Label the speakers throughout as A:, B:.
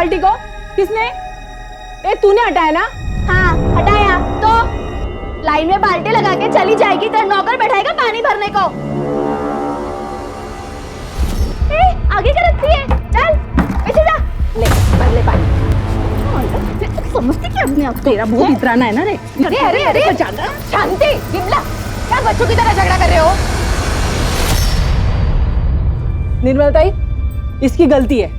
A: बाल्टी को? किसने? ए तूने हटाया ना?
B: हाँ हटाया तो लाइन में बाल्टी लगा के चली जाएगी तो नौकर बैठाएगा पानी भरने को। आगे क्या रखती है? चल पीछे जा, ले भर ले पानी। समझती क्या अपने आप?
A: तेरा बहुत इतराना है ना रे।
B: अरे अरे अरे शांति, विमला क्या बच्चों की तरह झगड़ा कर रहे हो?
A: निर्मला ताई, इसकी गलती है।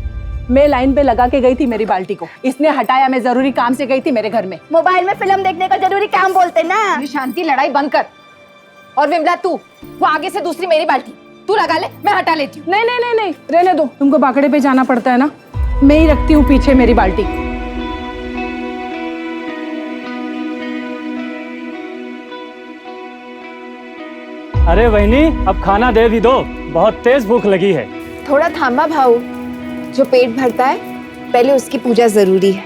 A: मैं लाइन पे लगा के गई थी मेरी बाल्टी को, इसने हटाया। मैं जरूरी काम से गई थी मेरे घर में।
B: मोबाइल में फिल्म देखने का जरूरी काम बोलते ना।
C: शांति लड़ाई बंद कर। और विमला तू वो आगे से दूसरी मेरी बाल्टी तू लगा ले, मैं हटा लेती हूँ।
A: नहीं नहीं नहीं नहीं, रहने दो। तुमको बाकड़े पे जाना पड़ता है ना, मैं ही रखती हूँ पीछे मेरी बाल्टी।
D: अरे वहिनी, अब खाना दे भी दो, बहुत तेज भूख लगी है।
C: थोड़ा थामा भाऊ, जो पेट भरता है पहले उसकी पूजा जरूरी है।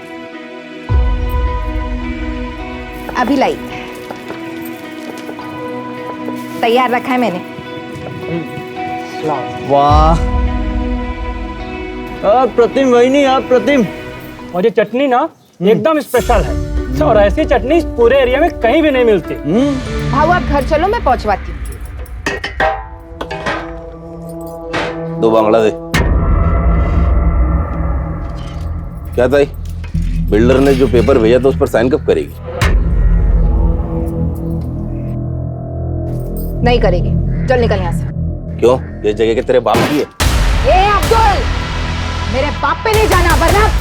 C: अभी लाई, तैयार रखा है मैंने।
E: वाह, प्रतिम वहिनी, आप प्रतिम।
D: और ये चटनी ना एकदम स्पेशल है, और ऐसी चटनी पूरे एरिया में कहीं भी नहीं मिलती।
C: भाऊ आप घर चलो, मैं पहुंचवाती हूँ।
F: 2 बांग्ला दे। क्या ताई, बिल्डर ने जो पेपर भेजा था उस पर साइन कब करेगी?
C: नहीं करेगी, चल निकल यहाँ से।
F: क्यों? ये जगह के तेरे बाप की है।
C: ए अब्दुल, मेरे बाप पे नहीं जाना,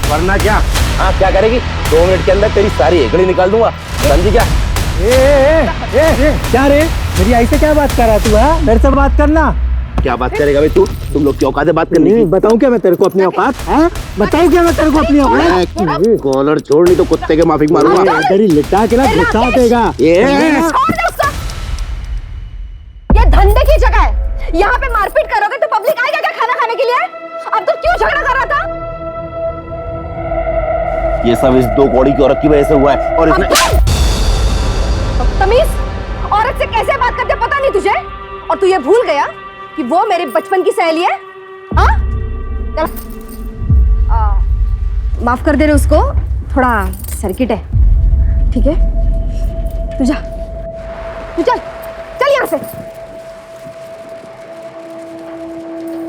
F: वरना क्या? हाँ क्या करेगी? 2 मिनट के अंदर तेरी सारी एकड़ी निकाल दूंगा, समझी क्या?
E: क्या रे, मेरी आई से क्या बात कर रहा तू? हाँ, मेरे से बात करना।
F: क्या बात करेगा भाई तू? तुम लोग की औकात है बात करने की?
E: बताऊं क्या मैं तेरे को अपनी औकात? बताऊं क्या मैं तेरे को अपनी औकात?
F: कॉलर छोड़, नहीं तो कुत्ते के माफिक मारूंगा।
E: इधर ही लिटा के ना घुसा देगा।
B: ये धंधे की जगह है, यहाँ पे मारपीट करोगे तो पब्लिक आएगा क्या खाना खाने के लिए? अब तो क्यों झगड़ा कर रहा था?
F: ये सब इस 2 कौड़ी की औरत की वजह से हुआ है। और इसने
B: तमीज, औरत से कैसे बात करते पता नहीं तुझे? और तू ये भूल गया कि वो मेरे बचपन की सहेली है? हाँ? माफ कर दे रहे उसको, थोड़ा सर्किट है, ठीक है? तू जा, तू चल, चल यहाँ से।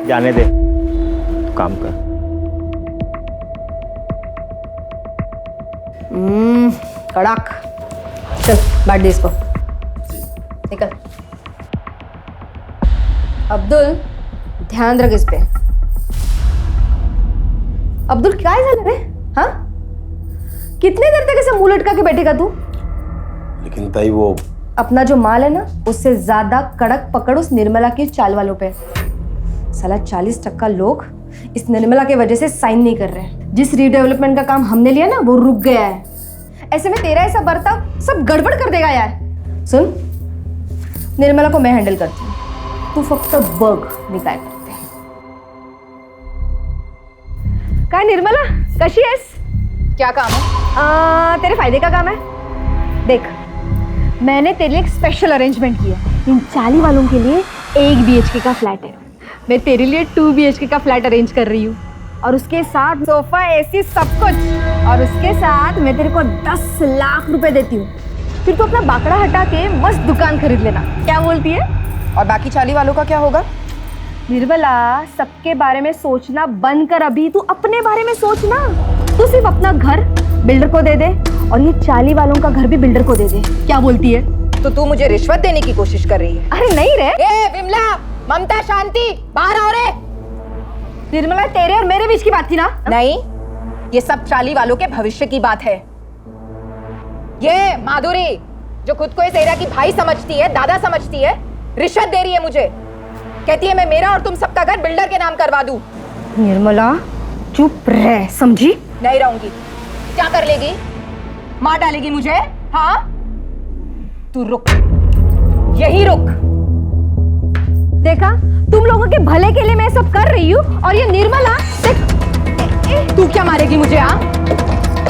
E: जाने दे, काम कर।
B: कड़क, चल बांट दे इसको, निकल। अब्दुल ध्यान रख इस पे। अब्दुल क्या है रे? हाँ, कितने देर तक ऐसे मुंह लटका के बैठेगा तू?
F: लेकिन ताई वो
B: अपना जो माल है ना, उससे ज्यादा कड़क पकड़ उस निर्मला की चाल वालों पे। साला 40% लोग इस निर्मला के वजह से साइन नहीं कर रहे हैं। जिस रीडेवलपमेंट का काम हमने लिया ना, वो रुक गया है। ऐसे में तेरा ऐसा बर्ताव सब गड़बड़ कर देगा यार। सुन, निर्मला को मैं हैंडल करती हूँ, तू फक्त बघ मी काय करते। काय निर्मला, कशी आहेस?
C: क्या काम है?
B: तेरे फायदे का काम है। देख, मैंने तेरे लिए एक स्पेशल अरेंजमेंट किया। इन 40 वालों के लिए 1 BHK का फ्लैट है। मैं तेरे लिए 2 BHK का फ्लैट अरेंज कर रही हूँ, और उसके साथ सोफा, AC, सब कुछ। और उसके साथ मैं तेरे को 10 लाख रुपए देती हूँ। फिर तू अपना बाकड़ा हटा के मस्त दुकान खरीद लेना। क्या बोलती है?
C: और बाकी 40 वालों का क्या होगा?
B: निर्मला, सबके बारे में सोचना बंद कर, अभी तू अपने बारे में सोचना। तू सिर्फ अपना घर बिल्डर को दे दे, और ये 40 वालों का घर भी बिल्डर को दे दे। क्या बोलती है?
C: तो तू मुझे रिश्वत देने की कोशिश कर रही है?
B: अरे नहीं रे।
C: ए विमला, ममता, शांति, बाहर आओ रे।
B: निर्मला, तेरे और मेरे बीच की बात थी ना?
C: नहीं, ये सब 40 वालों के भविष्य की बात है। ये माधुरी जो खुद को इस एरिया की भाई समझती है, दादा समझती है, रिश्वत दे रही है मुझे। कहती है मैं मेरा और तुम सबका घर बिल्डर के नाम करवा दूं।
B: निर्मला चुप रह, समझी?
C: नहीं रहूंगी। क्या कर लेगी? मार डालेगी मुझे? हाँ, तू रुक, यही रुक।
B: देखा, तुम लोगों के भले के लिए मैं सब कर रही हूँ, और ये निर्मला देख।
C: तू क्या मारेगी मुझे? हाँ,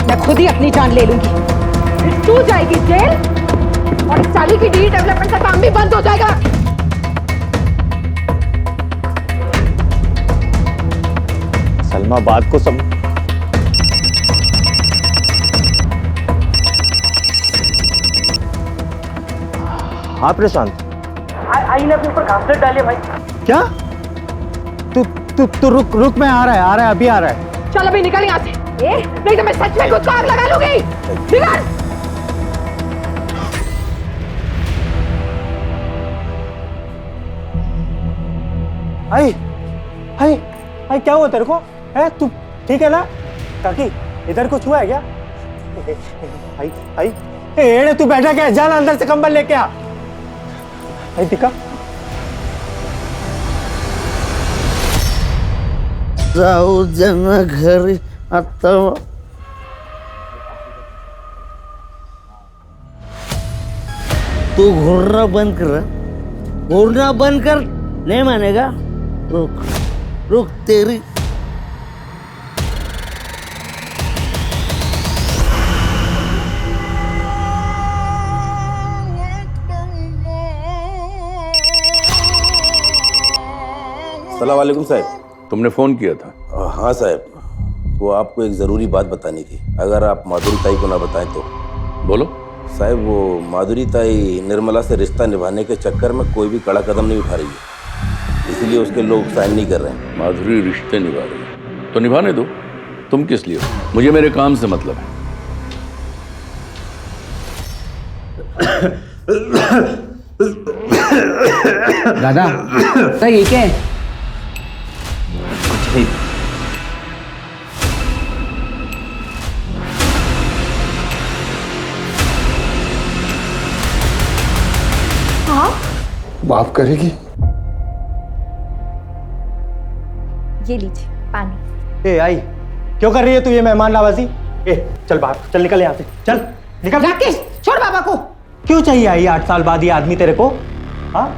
C: मैं खुद ही अपनी जान ले लूंगी।
B: तू जाएगी जेल, और इस 40 की डी डेवलपमेंट का काम भी बंद हो जाएगा।
E: सलमा, बात को समझ। हाँ प्रशांत।
D: आई ने अपने ऊपर घासलेट डाली है भाई।
E: क्या? तू रुक मैं आ रहा है अभी आ रहा है।
C: चल अभी निकल यहाँ से, नहीं तो मैं सच में खुद को आग लगा लूंगी। निकल।
E: आई क्या हुआ तेरे को? है तू ठीक है ना? काकी इधर कुछ हुआ है क्या? आई एड़े तू बैठा क्या? जा ना अंदर से कंबल लेके आ। आई दिखा
G: जाऊ जना घरी आता तू घूरना बंद कर नहीं मानेगा? रुक तेरी
F: अस्सलाम वालेकुम साहब।
H: तुमने फोन किया था?
F: हाँ साहब, वो आपको एक ज़रूरी बात बतानी थी, अगर आप माधुरी ताई को ना बताएं तो।
H: बोलो।
F: साहब वो माधुरी ताई निर्मला से रिश्ता निभाने के चक्कर में कोई भी कड़ा कदम नहीं उठा रही है, इसीलिए उसके लोग साइन नहीं कर रहे हैं।
H: माधुरी रिश्ते निभा रही है तो निभाने दो, तुम किस लिए? मुझे मेरे काम से मतलब है।
I: दादा तो ये क्या है?
J: माफ करेगी?
C: ये लीजिए पानी।
E: ए आई क्यों कर रही है तू ये मेहमान नवाजी? ए चल बाहर, चल निकल यहाँ से, चल निकल।
A: राकेश छोड़ बाबा को।
E: क्यों चाहिए आई 8 साल बाद ये आदमी तेरे को? हाँ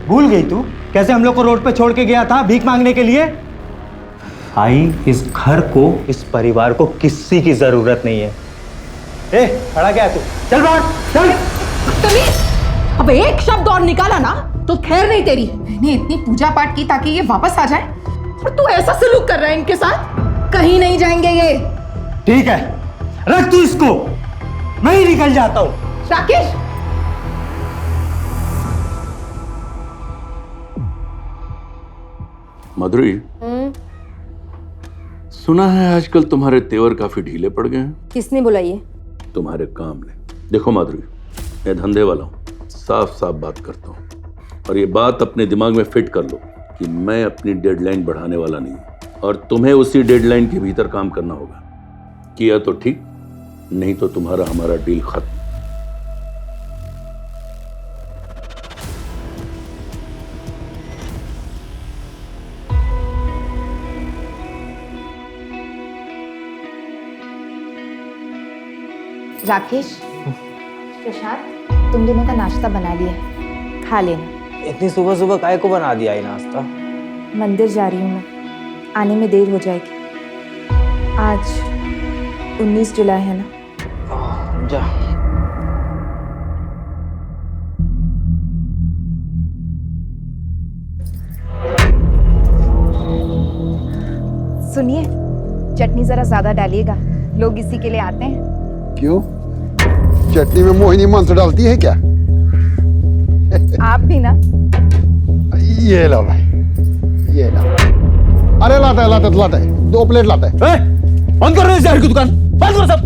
E: भूल गई तू कैसे हम लोग को रोड पे छोड़ के गया था भीख मांगने के लिए? आई इस घर को, इस परिवार को किसी की जरूरत नहीं है। ए खड़ा क्या है तू? चल बाहर चल।
A: अब एक शब्द और निकाला ना तो खैर नहीं तेरी।
C: मैंने इतनी पूजा पाठ की ताकि ये वापस आ जाए,
A: और तू ऐसा सलूक कर रहा है इनके साथ।
C: कहीं नहीं जाएंगे ये।
E: ठीक है रख तू इसको, मैं ही निकल जाता हूं।
C: राकेश
H: माधुरी, सुना है आजकल तुम्हारे तेवर काफी ढीले पड़ गए हैं।
B: किसने बोला ये?
H: तुम्हारे काम ने। देखो माधुरी, मैं धंधे वाला हूँ, साफ साफ बात करता हूँ, और ये बात अपने दिमाग में फिट कर लो कि मैं अपनी डेडलाइन बढ़ाने वाला नहीं हूँ, और तुम्हें उसी डेडलाइन के भीतर काम करना होगा। किया तो ठीक, नहीं तो तुम्हारा हमारा डील खत्म।
C: राकेश, प्रशांत, तुम दोनों का नाश्ता बना लिया है, खा लेना।
I: इतनी सुबह सुबह काय को बना दिया ये नाश्ता?
C: मंदिर जा रही हूँ मैं, आने में देर हो जाएगी। आज 19 जुलाई है ना?
I: जा।
C: सुनिए, चटनी जरा ज्यादा डालिएगा, लोग इसी के लिए आते हैं।
J: क्यों? चटनी में मोहिनी मंत्र डालती है क्या?
C: आप भी ना।
J: ये लो भाई, ये लो। अरे लाता है 2 प्लेट लाता है।
E: बंद कर रहे हैं की दुकान, बंद करो सब।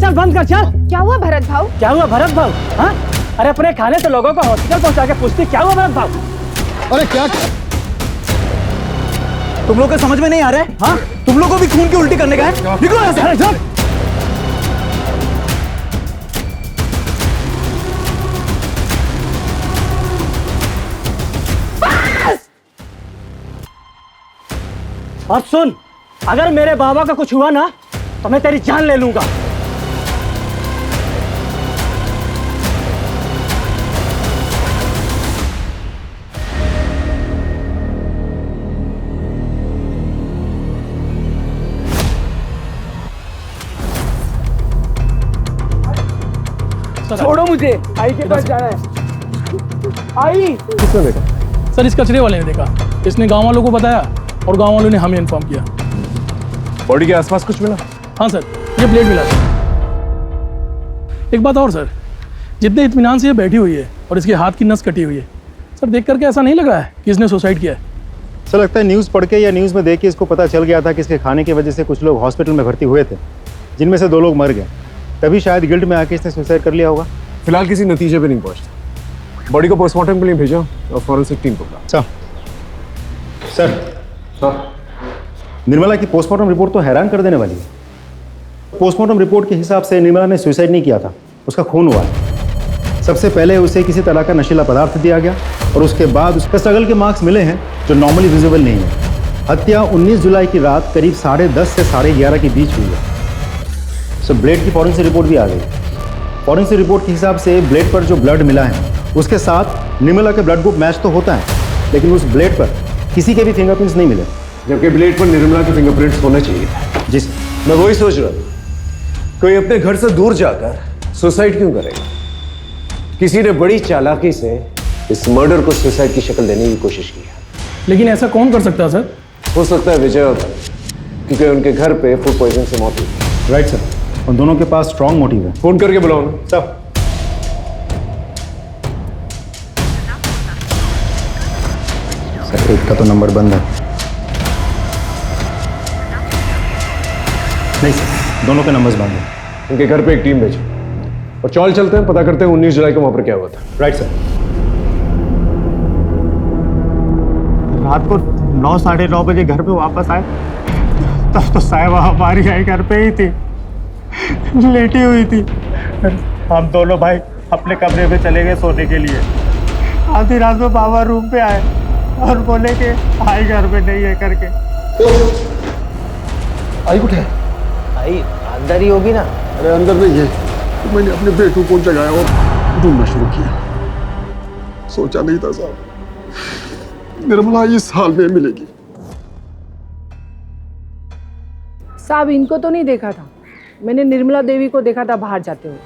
E: चल बंद कर चल।
C: क्या हुआ भरत भाऊ?
D: क्या हुआ भरत भाऊ? हाँ, अरे अपने खाने से लोगों को हॉस्पिटल पहुंचा के पूछती क्या हुआ भरत भाऊ?
J: अरे क्या
E: तुम लोग को समझ में नहीं आ रहा है? हाँ तुम लोग को भी खून की उल्टी करने का है? निकलो यहाँ से। चल।
D: और सुन, अगर मेरे बाबा का कुछ हुआ ना तो मैं तेरी जान ले लूंगा।
I: छोड़ो मुझे, आई के पास जाना है। आई
J: किसने देखा?
K: सर, इस कचरे वाले ने देखा, इसने गांव वालों को बताया और गांव वालों ने हमें इन्फॉर्म किया।
J: बॉडी के आसपास कुछ मिला?
K: हाँ सर, ये ब्लेड मिला सर। एक बात और सर, जितने इत्मीनान से ये बैठी हुई है और इसके हाथ की नस कटी हुई है, सर देख करके ऐसा नहीं लग रहा है कि इसने सुसाइड किया है।
E: सर लगता है न्यूज़ पढ़ के या न्यूज़ में देख के इसको पता चल गया था कि इसके खाने की वजह से कुछ लोग हॉस्पिटल में भर्ती हुए थे, जिनमें से 2 लोग मर गए। तभी शायद गिल्ट में आके इसने सुसाइड कर लिया होगा।
J: फिलहाल किसी नतीजे पे नहीं पहुंचता। बॉडी को पोस्टमार्टम के लिए भेजा और फॉरेंसिक टीम को बुला।
E: सर निर्मला की पोस्टमार्टम रिपोर्ट तो हैरान कर देने वाली है। पोस्टमार्टम रिपोर्ट के हिसाब से निर्मला ने सुसाइड नहीं किया था, उसका खून हुआ है। सबसे पहले उसे किसी तरह का नशीला पदार्थ दिया गया और उसके बाद उसके स्ट्रगल के मार्क्स मिले हैं जो नॉर्मली विजिबल नहीं है। हत्या 19 जुलाई की रात करीब 10:30 से 11:30 के बीच हुई है। सो ब्लेड की फॉरेंसिक रिपोर्ट भी आ गई। फॉरेंसिक रिपोर्ट के हिसाब से ब्लेड पर जो ब्लड मिला है उसके साथ निर्मला के ब्लड ग्रुप मैच तो होता है, लेकिन उस ब्लेड पर किसी के भी फिंगरप्रिंट्स नहीं मिले,
J: जबकि ब्लेड पर निर्मला के फिंगरप्रिंट्स होने चाहिए थे।
E: जी सर।
J: मैं वही सोच रहा था, कोई अपने घर से दूर जाकर सुसाइड क्यों करेगा? किसी ने बड़ी चालाकी से इस मर्डर को सुसाइड की शक्ल देने की कोशिश की है।
K: लेकिन ऐसा कौन कर सकता है सर?
J: हो सकता है विजय और क्योंकि उनके घर पे फूड पॉइजन से मौत हुई।
E: राइट सर, उन दोनों के पास स्ट्रॉन्ग मोटिव है।
J: फोन करके बुलाओ ना।
E: सर एक का तो नंबर बंद है। नहीं सर, दोनों के नंबर्स बंद हैं।
J: उनके घर पे एक टीम भेजो और चौल चलते हैं, पता करते हैं 19 जुलाई को वहां पर क्या हुआ था।
E: Right sir. रात को 9 साढ़े 9 बजे घर पे वापस आए तब तो साहिबा हमारी आई घर पे ही थी, लेटी हुई थी। हम दोनों भाई अपने कमरे में चले गए सोने के लिए। आधी रात में बाबा रूम पे आए और बोले कि आई घर पे नहीं है करके।
J: आई कुछ है?
G: आई अंदर ही होगी ना।
J: अरे अंदर नहीं है, तो मैंने अपने बेटू को जगाया और ढूंढना शुरू किया। सोचा नहीं था साहब निर्मला इस हाल में मिलेगी।
A: साहब इनको तो नहीं देखा था, मैंने निर्मला देवी को देखा था बाहर जाते हुए।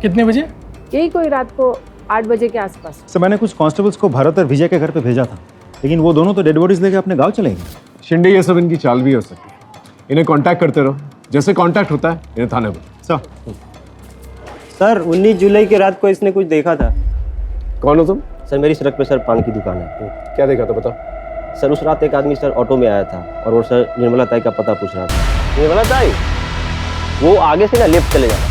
K: कितने बजे?
A: यही कोई रात को 8 बजे के आसपास।
E: सर मैंने कुछ कांस्टेबल्स को भरत और विजय के घर पे भेजा था, लेकिन वो दोनों तो डेड बॉडीज लेके अपने गांव चले गए।
J: शिंदे ये सब इनकी चाल भी हो सकती है। इन्हें कांटेक्ट करते रहो, जैसे कांटेक्ट होता है इन्हें थाने पर।
E: सर 19 जुलाई की रात को इसने कुछ देखा था।
J: कौन हो तुम?
L: सर मेरी सड़क पे सर पान की दुकान है।
J: क्या देखा था बता।
L: सर उस रात एक आदमी सर ऑटो में आया था और वो सर निर्मला ताई का पता पूछ रहा था। निर्मला ताई वो आगे से ना लेफ्ट चले जाना।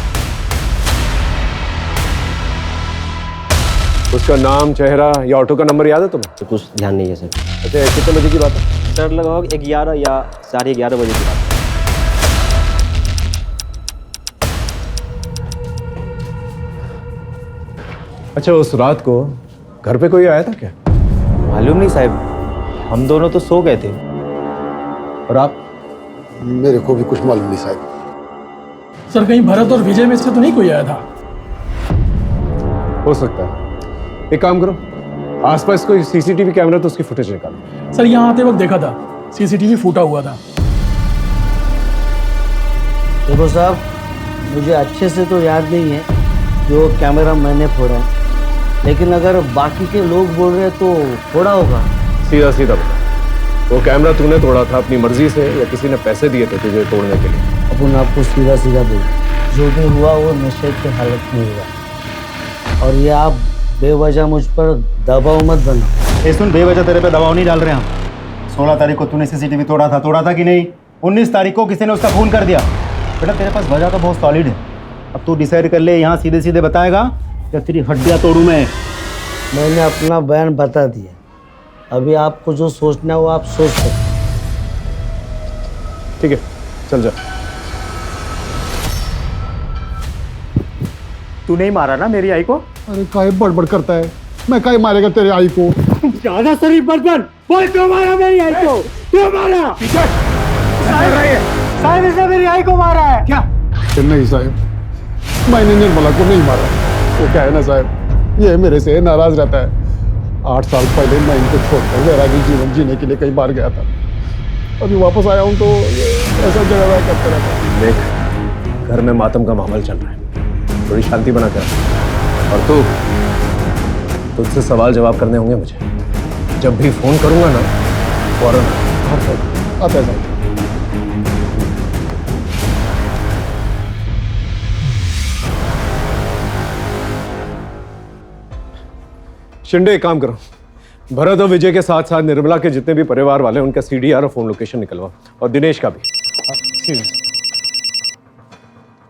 J: उसका नाम, चेहरा या ऑटो का नंबर याद है तुम्हें?
L: तो कुछ ध्यान नहीं है सर।
J: अच्छा कितने बजे की बात है?
L: सर लगभग 11 या 11:30 बजे की बात है।
J: अच्छा उस रात को घर पे कोई आया था क्या?
E: मालूम नहीं साहब, हम दोनों तो सो गए थे।
J: और आप?
M: मेरे को भी कुछ मालूम नहीं साहब।
K: सर कहीं भरत और विजय में से तो नहीं कोई आया था?
J: हो सकता है। एक काम करो, आसपास कोई सीसीटीवी कैमरा तो उसकी फुटेज निकालो।
K: सर यहाँ आते वक्त देखा था, सीसीटीवी फूटा हुआ था।
G: देखो साहब, मुझे अच्छे से तो याद नहीं है जो कैमरा मैंने फोड़ा है, लेकिन अगर बाकी के लोग बोल रहे हैं तो फोड़ा होगा।
J: सीधा सीधा बता, वो कैमरा तूने तोड़ा था अपनी मर्जी से या किसी ने पैसे दिए थे तुझे तोड़ने के लिए?
G: अपन आपको सीधा सीधा बोल, जो भी हुआ वो नशे की हालत में हुआ, और ये आप बेवजह मुझ पर दबाव मत बनो।
E: ये सुन, बेवजह तेरे पे दबाव नहीं डाल रहे हम। 16 तारीख को तूने सीसीटीवी तोड़ा था कि नहीं? 19 तारीख को किसी ने उसका खून कर दिया। बेटा तेरे पास वजह तो बहुत सॉलिड है। अब तू डिसाइड कर ले, यहाँ सीधे सीधे बताएगा या तेरी हड्डियाँ तोड़ूं मैं?
G: मैंने अपना बयान बता दिया, अभी आपको जो सोचना है वो आप सोच सकते।
J: ठीक है चल जा।
E: तू नहीं मारा ना मेरी आई को?
J: अरे काहे बड़बड़ करता है, मैं काहे मारेगा तेरे आई को?
E: ज्यादा शरीफ बर्तन बोल, क्यों मारा मेरी आई को? क्यों मारा? साहब इसने मेरी आई को मारा है क्या?
J: नहीं साहब, मैंने निर्मला को नहीं मारा। वो क्या है ना साहब, ये मेरे से नाराज रहता है। 8 साल पहले मैं इनको छोड़कर वैरागी जीवन जीने के लिए कई बार गया था। अभी वापस आया हूँ तो ऐसा जगह करते रहता है। देख, घर में मातम का माहौल चल रहा है, थोड़ी शांति बना कर। और तुझसे सवाल जवाब करने होंगे मुझे। जब भी फोन करूंगा ना फौरन आता है।
N: शिंदे एक काम करो, भरत और विजय के साथ साथ निर्मला के जितने भी परिवार वाले हैं उनका सीडीआर और फोन लोकेशन निकलवाओ, और दिनेश का भी।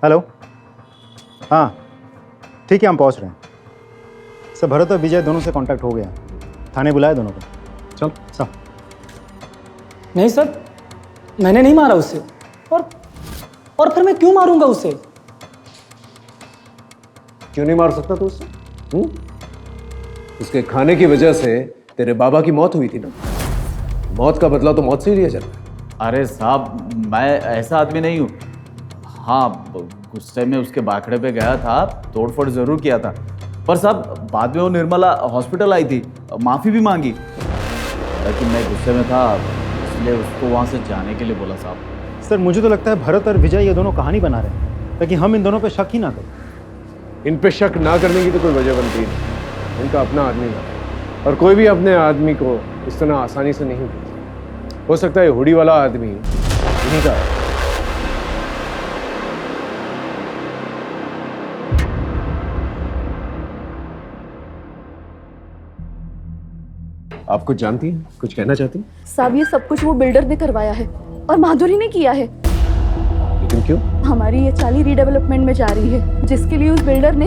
O: हेलो, हाँ ठीक है, हम पहुंच रहे हैं सर। भरत और विजय दोनों से कांटेक्ट हो गया, थाने बुलाए दोनों को।
N: चल
O: सर।
D: नहीं सर, मैंने नहीं मारा उसे, और फिर मैं क्यों मारूंगा उसे?
N: क्यों नहीं मार सकता तू उसे? उसके खाने की वजह से तेरे बाबा की मौत हुई थी ना, मौत का बदला तो मौत से ही लिया जाता है।
P: अरे साहब, मैं ऐसा आदमी नहीं हूँ। हाँ, गुस्से में उसके बाखड़े पे गया था, तोड़फोड़ जरूर किया था, पर साहब बाद में वो निर्मला हॉस्पिटल आई थी, माफ़ी भी मांगी, लेकिन मैं गुस्से में था इसलिए उसको वहाँ से जाने के लिए बोला साहब।
O: सर मुझे तो लगता है भरत और विजय ये दोनों कहानी बना रहे हैं ताकि हम इन दोनों पे शक ही ना करें।
N: इन पे शक ना करने की तो कोई वजह बनती नहीं, इनका अपना आदमी है, और कोई भी अपने आदमी को इस तरह आसानी से नहीं देता। हो सकता है हुडी वाला आदमी इन्हीं का है। आप कुछ जानती हैं, कुछ कहना चाहती हैं?
Q: साहब ये सब कुछ वो बिल्डर ने करवाया है और माधुरी ने किया है।
N: लेकिन क्यों?
Q: हमारी ये चाली रीडेवलपमेंट में जा रही है, जिसके लिए उस बिल्डर ने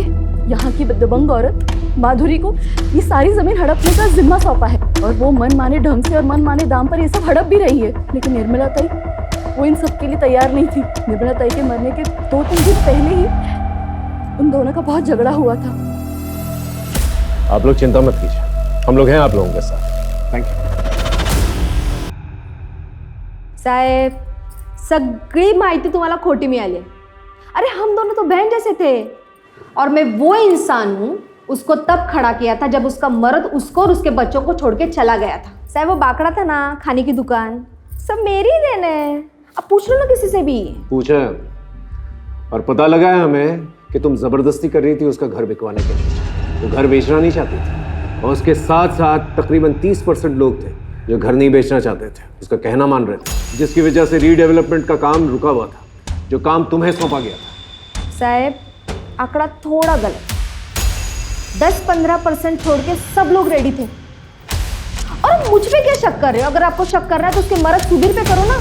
Q: यहाँ की दबंग औरत माधुरी को ये सारी जमीन हड़पने का जिम्मा सौंपा है, और वो मन माने ढंग से और मन माने दाम पर ये सब हड़प भी रही है। लेकिन निर्मला ताई वो इन सब के लिए तैयार नहीं थी। निर्मला ताई के मरने के 2-3 दिन पहले ही उन दोनों का बहुत झगड़ा हुआ था।
N: आप लोग चिंता मत कीजिए, हम लोग हैं आप लोगों के साथ। थैंक यू
B: साहेब, सगळी माहिती तुम्हाला खोटी मिळाली। अरे हम दोनों तो बहन जैसे थे, और मैं वो इंसान हूँ उसको तब खड़ा किया था जब उसका मर्द उसको और उसके बच्चों को छोड़ के चला गया था। साहब वो बाकड़ा था ना, खाने की दुकान, सब मेरी देन है। अब पूछ लो ना किसी से भी।
N: पूछा है, और पता लगा है हमें कि तुम जबरदस्ती कर रही थी उसका घर बिकवाने के लिए। वो घर बेचना नहीं चाहती थी, और उसके साथ साथ तकरीबन 30% लोग थे जो घर नहीं बेचना चाहते थे, उसका कहना मान रहे थे, जिसकी वजह से रीडेवलपमेंट का काम रुका हुआ था, जो काम तुम्हें सौंपा गया था।
B: साहब आंकड़ा थोड़ा गलत, 10-15% छोड़ के सब लोग रेडी थे। और मुझ पे क्या शक कर रहे हो? अगर आपको शक करना है तो उसके मर्द सुधीर पे करो ना।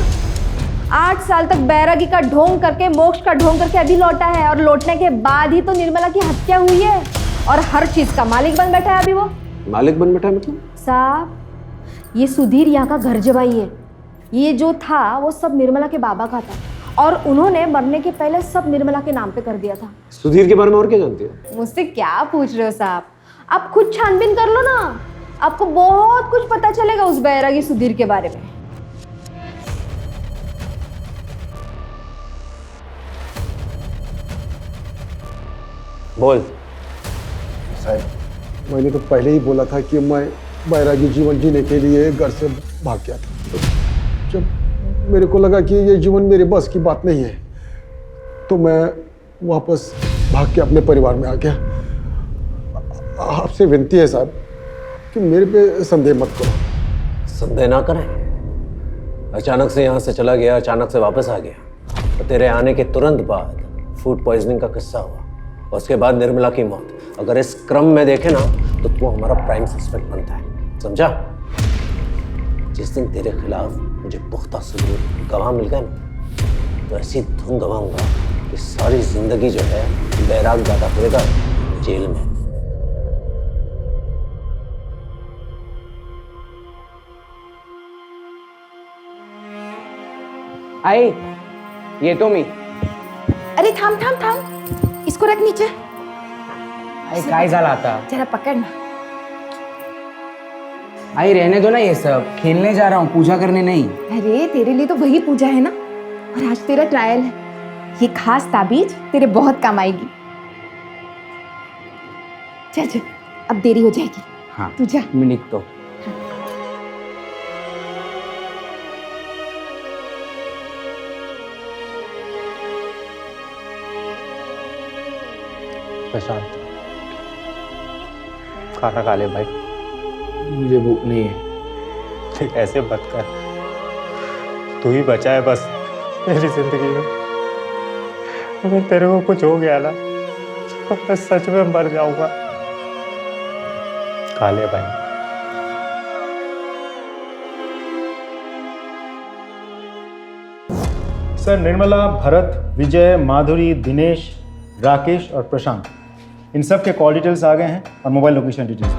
B: 8 साल तक बैरागी का ढोंग करके, मोक्ष का ढोंग करके अभी लौटा है, और लौटने के बाद ही तो निर्मला की हत्या हुई है, और हर चीज का मालिक बन बैठा है अभी वो।
N: मालिक बन बैठा है मतलब?
B: साहब ये सुधीर यहाँ का घर जवाई है। ये जो था वो सब निर्मला के बाबा का था, और उन्होंने मरने के पहले सब निर्मला के नाम पे कर दिया था।
N: सुधीर के बारे में और क्या जानती हो?
B: मुझसे क्या पूछ रहे हो साहब? आप खुद छानबीन कर लो ना, आपको बहुत कुछ पता चलेगा उस बैरागी सुधीर के बारे में।
L: बोल।
J: साहब मैंने तो पहले ही बोला था कि मैं बैरागी जीवन जीने के लिए घर से भाग गया था। जब मेरे को लगा कि ये जीवन मेरे बस की बात नहीं है, तो मैं वापस भाग के अपने परिवार में आ गया। आपसे विनती है साहब कि मेरे पे संदेह मत करो।
E: संदेह ना करें, अचानक से यहाँ से चला गया, अचानक से वापस आ गया, और तेरे आने के तुरंत बाद फूड पॉइजनिंग का किस्सा हुआ, और उसके बाद निर्मला की मौत। अगर इस क्रम में देखे ना तो तू हमारा प्राइम सस्पेक्ट बनता है, समझा? जिस दिन तेरे खिलाफ मुझे पुख्ता सबूत गवाह मिल गया ना, तो ऐसी धुन गवाऊंगा कि सारी जिंदगी जो है बैराग ज्यादा फिरेगा जेल में।
R: आई, ये तो मी।
C: अरे थाम थाम थाम, इसको रख नीचे।
R: आई काय झाला आता?
C: जरा पकड़ ना।
R: आई रहने दो ना ये सब, खेलने जा रहा हूँ, पूजा करने नहीं।
C: अरे तेरे लिए तो वही पूजा है ना, और आज तेरा ट्रायल है। ये खास ताबीज तेरे बहुत काम आएगी। चल चल, अब देरी हो जाएगी।
R: हाँ
C: तू जा।
R: मैं निकता हूँ।
O: प्रशांत खाना खा ले भाई।
R: मुझे भूख नहीं है।
O: ठीक ऐसे मत कर, तू ही बचा है बस मेरी जिंदगी में। अगर तेरे को कुछ हो गया ना तो मैं सच में मर जाऊंगा। काले भाई। सर निर्मला, भरत, विजय, माधुरी, दिनेश, राकेश और प्रशांत, इन सब के कॉल डिटेल्स आ गए हैं और mobile location details.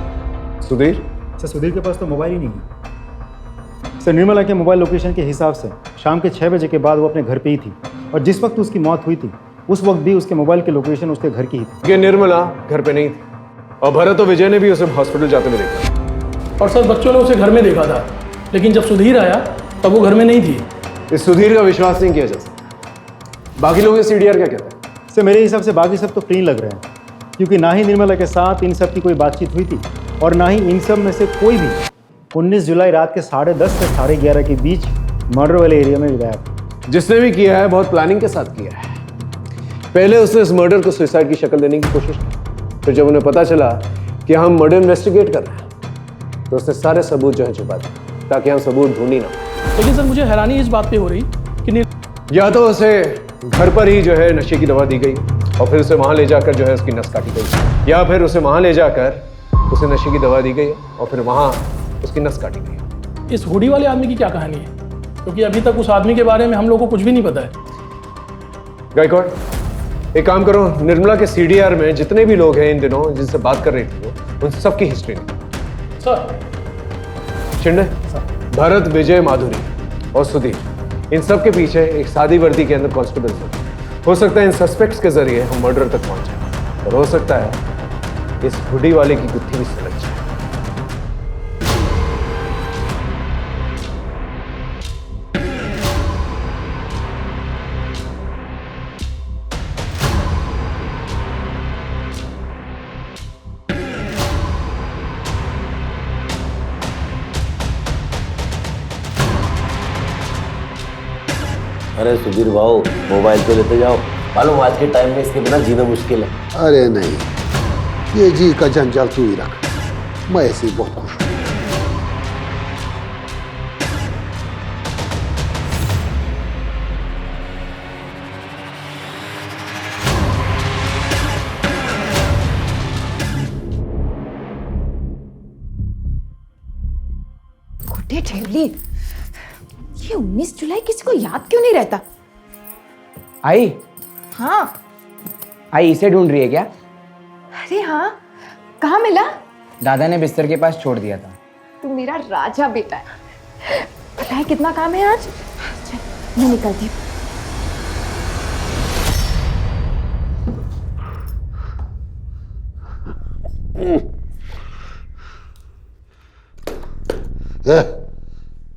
N: Sudhir?
O: Sir Sudhir के पास तो मोबाइल ही नहीं है। सर निर्मला के मोबाइल लोकेशन के हिसाब से शाम के 6 बजे के बाद वो अपने घर पे ही थी और जिस वक्त उसकी मौत हुई थी उस वक्त भी उसके मोबाइल की लोकेशन उसके घर की ही थी।
N: ये निर्मला घर पे नहीं थी और भरत और विजय ने भी उसे हॉस्पिटल जाते हुए देखा।
K: और सर बच्चों ने उसे घर में देखा था, लेकिन जब सुधीर आया तब वो घर में नहीं थी।
N: इस सुधीर का विश्वास नहीं किया जा सकता। बाकी लोग सीडीआर क्या कहते हैं?
O: सर मेरे हिसाब से बाकी सब तो फ्री लग रहे हैं, क्योंकि ना ही निर्मला के साथ इन सब की कोई बातचीत हुई थी और ना ही इन सब में से कोई भी 19 जुलाई रात के 10:30 से 11:30 के बीच मर्डर वाले एरिया में गया।
N: जिसने भी किया है बहुत प्लानिंग के साथ किया है। पहले उसने इस मर्डर को सुसाइड की शक्ल देने की कोशिश की, फिर जब उन्हें पता चला कि हम मर्डर इन्वेस्टिगेट कर रहे हैं तो उसने सारे सबूत जो है छुपा दिए ताकि हम सबूत ढूंढ ही ना।
K: लेकिन सर मुझे हैरानी इस बात पे हो रही कि
N: या तो उसे घर पर ही जो है नशे की दवा दी गई और फिर उसे वहां ले जाकर जो है उसकी नस काटी गई, या फिर उसे वहां ले जाकर उसे नशे की दवा दी गई और फिर वहां उसकी नस काटी गई।
K: इस हुडी वाले आदमी की क्या कहानी है? क्योंकि अभी तक उस आदमी के बारे में हम लोगों को कुछ भी नहीं पता है।
N: गायकवाड़, एक काम करो, निर्मला के सीडीआर में जितने भी लोग हैं इन दिनों जिनसे बात कर रही थी वो, उन सबकी हिस्ट्री निकालो।
K: सर।
N: शिंदे, भरत, विजय, माधुरी और सुधीर, इन सब के पीछे एक सादी वर्दी के अंदर कांस्टेबल हो सकता है इन सस्पेक्ट्स के जरिए हम मर्डर तक पहुंच जाए और हो सकता है इस हुडी वाले की गुत्थी भी सुलझ जाए।
F: अरे सुधीर भाऊ, मोबाइल तो लेते जाओ, मालूम आज के टाइम में इसके बिना जीना मुश्किल है।
M: अरे नहीं, ये जी का जंजाल तू ही रख, मैं ऐसे ही बहुत खुश हूँ।
C: गुड्डे ठेवली, ये 19 जुलाई किसी को याद क्यों नहीं रहता?
R: आई?
C: हाँ।
R: आई इसे ढूंढ रही है क्या?
C: अरे हाँ, कहाँ मिला?
R: दादा ने बिस्तर के पास छोड़ दिया था।
C: तू मेरा राजा बेटा है। पता है कितना काम है आज? चल मैं निकलती हूँ।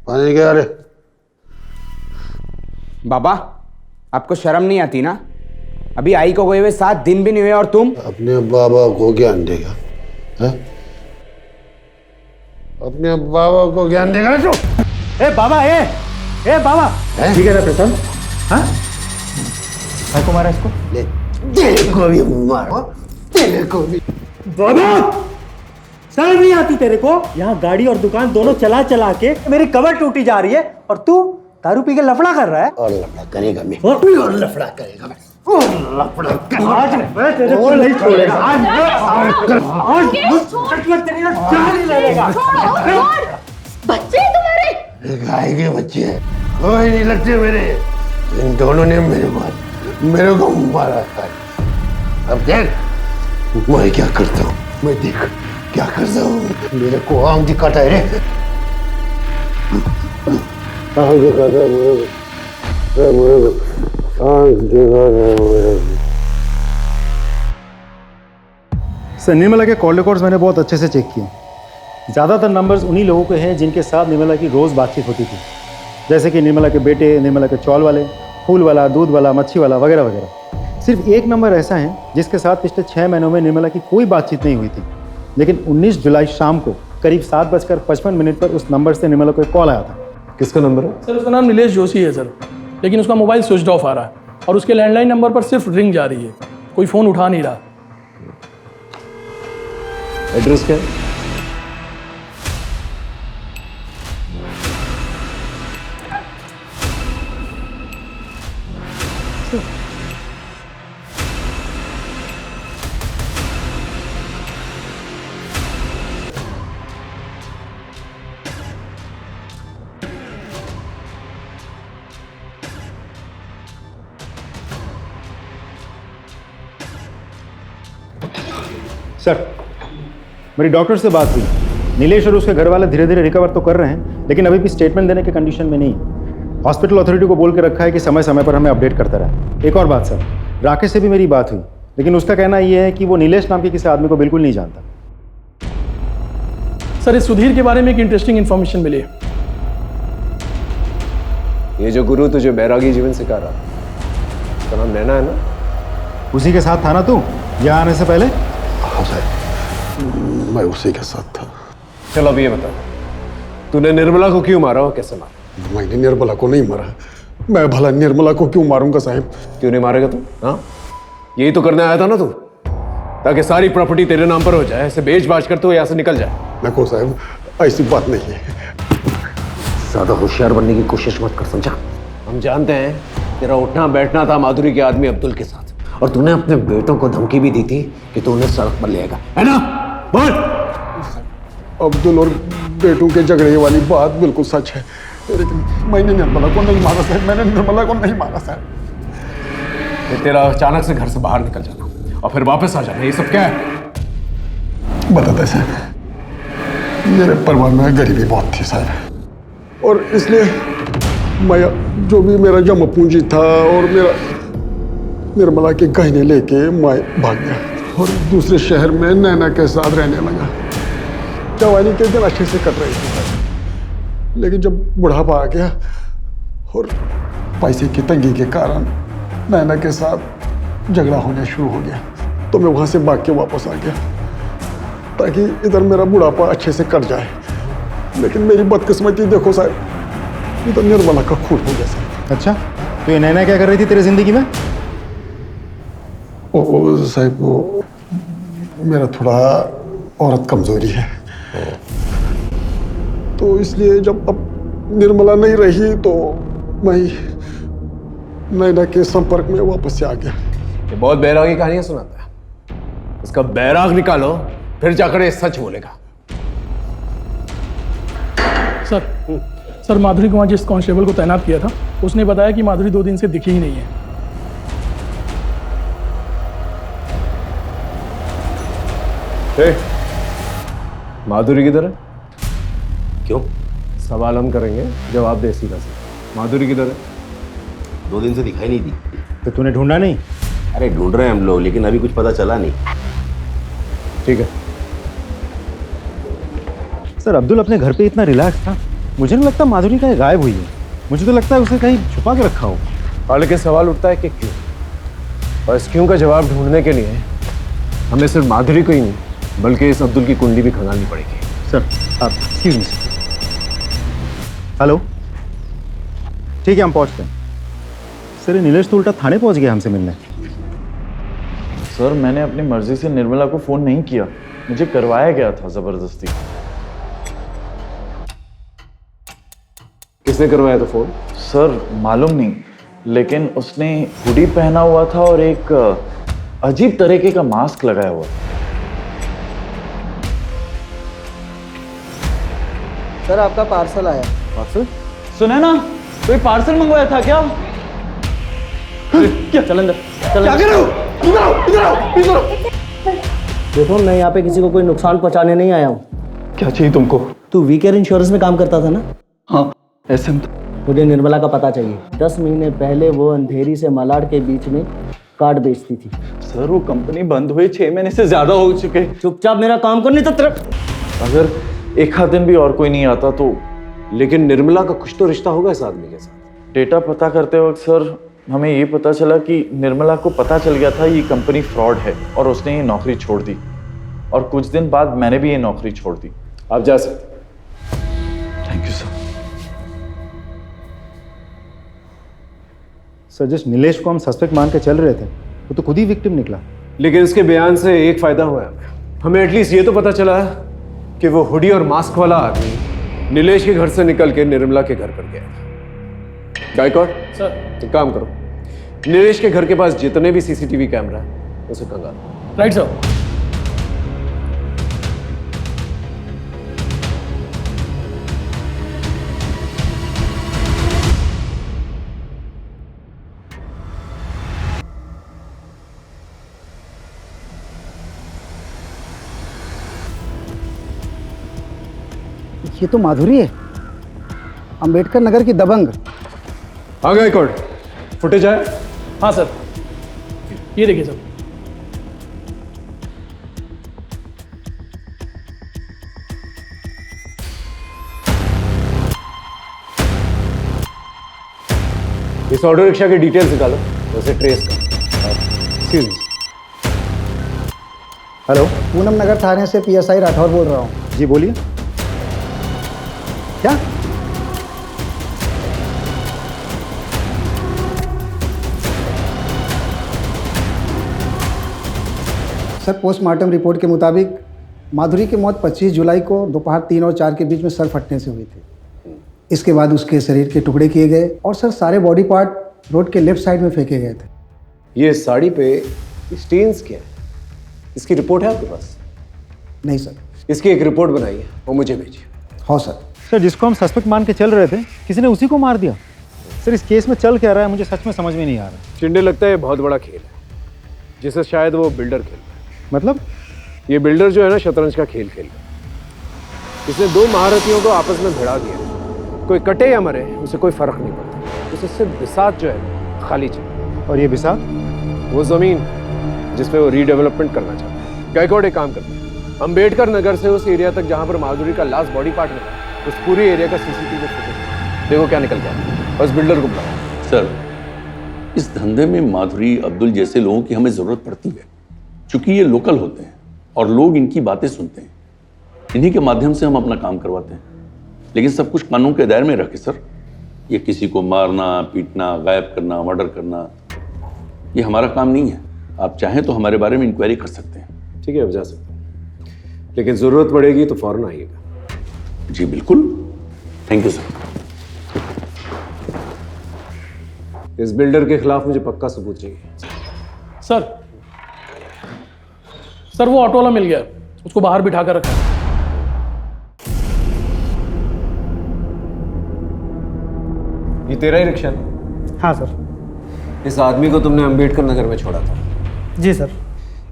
M: पानी क्या रे?
R: बाबा, आपको शर्म नहीं आती ना? अभी आई को गए हुए 7 दिन भी नहीं हुए और तुम
M: अपने बाबा को ज्ञान देगा? है? अपने बाबा को ज्ञान देगा तू?
O: ए बाबा, ए बाबा, ठीक है ना प्रशांत? हाँ? भाई को मारा इसको?
M: ले, तेरे को भी मारो, तेरे को भी।
O: बाबा, शर्म नहीं आती तेरे को? यहाँ गाड़ी और दुकान दोनों चला चला के मेरी कमर टूटी जा रही है और तू दारू पी के लफड़ा कर रहा है।
M: और लफड़ा करेगा मैं, और लफड़ा करेगा मैं, और लफड़ा करेगा।
O: आज मैं तेरे को नहीं छोड़ेगा। आज जान ही लगेगा।
C: बच्चे तुम्हारे
M: गाय के बच्चे हैं, कोई नहीं लगते मेरे। इन दोनों ने मेरे को मारा है। अब देख मैं क्या करता हूँ, मैं देख क्या करता हूँ। मेरे को आंख दिखाता है रे, आंख दिखाता है मेरे को, आंख दिखाता है मेरे को।
O: सर निर्मला के कॉल रिकॉर्ड्स मैंने बहुत अच्छे से चेक किए। ज़्यादातर नंबर्स उन्हीं लोगों के हैं जिनके साथ निर्मला की रोज़ बातचीत होती थी, जैसे कि निर्मला के बेटे, निर्मला के चौल वाले, फूल वाला, दूध वाला, मच्छी वाला वगैरह वगैरह। सिर्फ एक नंबर ऐसा है जिसके साथ पिछले 6 महीनों में निर्मला की कोई बातचीत नहीं हुई थी, लेकिन 19 जुलाई शाम को करीब 7:55 पर उस नंबर से निर्मला को एक कॉल आया था।
N: किसका नंबर है?
K: सर उसका नाम नीलेश जोशी है सर, लेकिन उसका मोबाइल स्विच ऑफ आ रहा है और उसके लैंडलाइन नंबर पर सिर्फ रिंग जा रही है, कोई फ़ोन उठा नहीं रहा।
N: एड्रेस क्या है?
O: सर, मेरी डॉक्टर से बात हुई। नीलेश और उसके घर वाले धीरे धीरे रिकवर तो कर रहे हैं, लेकिन अभी भी स्टेटमेंट देने के कंडीशन में नहीं है। हॉस्पिटल अथॉरिटी को बोल के रखा है कि समय समय पर हमें अपडेट करता रहे। एक और बात सर, राकेश से भी मेरी बात हुई, लेकिन उसका कहना यह है कि वो नीलेश नाम के किसी आदमी को बिल्कुल नहीं जानता।
K: सर, इस सुधीर के बारे में एक इंटरेस्टिंग इन्फॉर्मेशन मिली है।
N: ये जो गुरु तुझे बैरागी जीवन सिखा रहा, उसका नाम नैना है ना?
O: उसी के साथ था ना तू यहाँ आने से पहले?
J: हाँ साहब, मैं उसी के साथ था।
N: चलो अब ये बता, तूने निर्मला को क्यों मारा और कैसे मारा?
J: मैंने निर्मला को नहीं मारा। मैं भला निर्मला को क्यों मारूंगा साहब?
N: क्यों नहीं मारेगा तू? हाँ, यही तो करने आया था ना तू, ताकि सारी प्रॉपर्टी तेरे नाम पर हो जाए, ऐसे बेच बाच कर तू यहाँ से निकल जाए।
J: देखो साहब, ऐसी बात नहीं है।
N: ज्यादा होशियार बनने की कोशिश मत कर, समझा? हम जानते हैं तेरा उठना बैठना था माधुरी के आदमी अब्दुल के साथ, और तूने अपने बेटों को धमकी भी दी थी कि तू उन्हें सड़क पर लेगा, है ना? बोल।
J: अब्दुल और बेटों के झगड़े वाली बात बिल्कुल सच है, लेकिन मैंने निर्मला को नहीं मारा साहब। मैंने निर्मला को नहीं मारा साहब।
N: तो तेरा अचानक से घर से बाहर निकल जाना और फिर वापस आ जाना, ये सब क्या है?
J: बताते साहब, मेरे परिवार में गरीबी बहुत थी साहब, और इसलिए मैं जो भी मेरा जमा पूंजी था और मेरा निर्मला के गहने लेके मैं भाग गया और दूसरे शहर में नैना के साथ रहने लगा। जवानी के दिन अच्छे से कट रही थी साहब, लेकिन जब बुढ़ापा आ गया और पैसे की तंगी के कारण नैना के साथ झगड़ा होना शुरू हो गया, तो मैं वहाँ से भाग के वापस आ गया ताकि इधर मेरा बुढ़ापा अच्छे से कट जाए। लेकिन मेरी बदकिस्मती देखो साहब, इधर निर्मला का खून हो गया साहब।
O: अच्छा, तो ये नैना क्या कर रही थी तेरी जिंदगी में?
J: ओ साहब, वो मेरा थोड़ा औरत कमजोरी है, तो इसलिए जब अब निर्मला नहीं रही तो मैं नैना के संपर्क में वापस से आ गया।
N: ये बहुत बैरागी कहानियां सुनाता है, इसका बैराग निकालो, फिर जाकर ये सच बोलेगा।
K: सर, माधुरी को वहाँ जिस कांस्टेबल को तैनात किया था, उसने बताया कि माधुरी 2 दिन से दिखी ही नहीं है।
N: माधुरी किधर है?
F: क्यों?
N: सवाल हम करेंगे, जवाब दे सीधा से। माधुरी किधर है?
F: 2 दिन से दिखाई नहीं दी।
O: तो तूने ढूंढा नहीं?
F: अरे ढूंढ रहे हैं हम लोग, लेकिन अभी कुछ पता चला नहीं।
N: ठीक है
O: सर, अब्दुल अपने घर पे इतना रिलैक्स था, मुझे नहीं लगता माधुरी कहीं गायब हुई है। मुझे तो लगता है उसे कहीं छुपा के रखा हो।
N: हाल के सवाल उठता है कि क्यों, और इस क्यों का जवाब ढूंढने के लिए हमें सिर्फ माधुरी को ही नहीं बल्कि इस अब्दुल की कुंडली भी खंगालनी पड़ेगी।
O: सर, आप एक्सक्यूज मी। हेलो, ठीक है, हम पहुंचते हैं। सर, नीलेश तो उल्टा थाने पहुंच गया हमसे मिलने।
P: सर, मैंने अपनी मर्जी से निर्मला को फोन नहीं किया, मुझे करवाया गया था जबरदस्ती।
N: किसने करवाया था फोन?
P: सर, मालूम नहीं, लेकिन उसने हुडी पहना हुआ था और एक अजीब तरीके का मास्क लगाया हुआ था।
G: सर, आपका पार्सल आया।
P: पार्सल? सुना ना, कोई पार्सल मंगवाया था क्या? क्या? चल अंदर, चल
G: क्या कर रहे हो? इधर आओ, इधर आओ, इधर आओ। देखो, मैं यहाँ पे किसी को कोई नुकसान पहुँचाने नहीं आया हूँ।
K: क्या चाहिए तुमको?
G: तू वीकेयर इंश्योरेंस में काम करता था ना?
K: हाँ, ऐसे में
G: मुझे निर्मला का पता चाहिए। 10 महीने पहले वो अंधेरी से मलाड के बीच में कार्ड बेचती थी।
P: सर, वो कंपनी बंद हुए 6 महीने से ज्यादा हो चुके।
G: चुपचाप मेरा काम कर, नहीं तो तेरा।
P: अगर एक आध दिन भी और कोई नहीं आता तो।
N: लेकिन निर्मला का कुछ तो रिश्ता होगा इस आदमी के साथ।
P: डेटा पता करते वक्त सर हमें ये पता चला कि निर्मला को पता चल गया था ये कंपनी फ्रॉड है और उसने ये नौकरी छोड़ दी, और कुछ दिन बाद मैंने भी ये नौकरी छोड़ दी।
N: आप जा सकते।
P: Thank you sir.
O: सर, जिस नीलेश को हम सस्पेक्ट मान के चल रहे थे, वो तो खुद ही विक्टिम निकला।
N: लेकिन इसके बयान से एक फायदा हुआ है, हमें एटलीस्ट ये तो पता चला कि वो हुडी और मास्क वाला आदमी नीलेश के घर से निकल के निर्मला के घर पर गया। गायकवाड़
K: सर,
N: एक काम करो, नीलेश के घर के पास जितने भी सीसीटीवी कैमरा है उसे खंगालो।
K: Right sir.
S: ये तो माधुरी है, अंबेडकर नगर की दबंग।
N: आ गए कोर्ट, फुटेज आया?
K: हाँ सर, ये देखिए सर।
N: इस ऑटो रिक्शा के डिटेल्स निकालो, उसे ट्रेस करो।
S: हेलो, पूनम नगर थाने से PSI राठौर बोल रहा हूँ।
O: जी बोलिए।
S: क्या? सर, पोस्टमार्टम रिपोर्ट के मुताबिक माधुरी की मौत 25 जुलाई को दोपहर 3 और 4 के बीच में सर फटने से हुई थी। इसके बाद उसके शरीर के टुकड़े किए गए और सर सारे बॉडी पार्ट रोड के लेफ्ट साइड में फेंके गए थे।
N: ये साड़ी पे स्टेन्स क्या है? इसकी रिपोर्ट है आपके पास?
S: नहीं सर।
N: इसकी एक रिपोर्ट बनाइए और मुझे भेजिए।
S: हाँ सर।
O: सर, जिसको हम सस्पेक्ट मान के चल रहे थे, किसी ने उसी को मार दिया। सर, इस केस में चल क्या रहा है मुझे सच में समझ में नहीं आ रहा।
N: चिंडे, लगता है बहुत बड़ा खेल है जिसे शायद वो बिल्डर खेल रहा है।
O: मतलब?
N: ये बिल्डर जो है ना, शतरंज का खेल खेल रहा है। इसने दो महारथियों को आपस में भिड़ा दिया। कोई कटे या मरे उसे कोई फर्क नहीं पड़ता, उसे सिर्फ बिसात जो है खाली चाहिए।
O: और ये बिसात?
N: वो जमीन जिसपे वो रीडेवलपमेंट करना चाहता है। गायकवाड़ एक काम करते हैं, अंबेडकर नगर से उस एरिया तक जहां पर माधुरी का लास्ट बॉडी पार्ट मिला, उस पूरी एरिया का CCTV फुटेज देखो क्या निकल गया। और उस बिल्डर को बुलाओ।
H: सर, इस धंधे में माधुरी, अब्दुल जैसे लोगों की हमें जरूरत पड़ती है, क्योंकि ये लोकल होते हैं और लोग इनकी बातें सुनते हैं। इन्हीं के माध्यम से हम अपना काम करवाते हैं, लेकिन सब कुछ कानून के दायरे में रखे सर। ये किसी को मारना, पीटना, गायब करना, मर्डर करना, ये हमारा काम नहीं है। आप चाहें तो हमारे बारे में इंक्वायरी कर सकते हैं।
N: ठीक है, अब जा सकते हैं, लेकिन जरूरत पड़ेगी तो फौरन आइएगा।
H: जी बिल्कुल, थैंक यू सर।
N: इस बिल्डर के खिलाफ मुझे पक्का सबूत चाहिए।
K: सर वो ऑटो वाला मिल गया, उसको बाहर बिठा कर रखा है।
N: ये तेरा ही रिक्शा है?
S: हाँ सर।
N: इस आदमी को तुमने अंबेडकर नगर में छोड़ा था?
S: जी सर।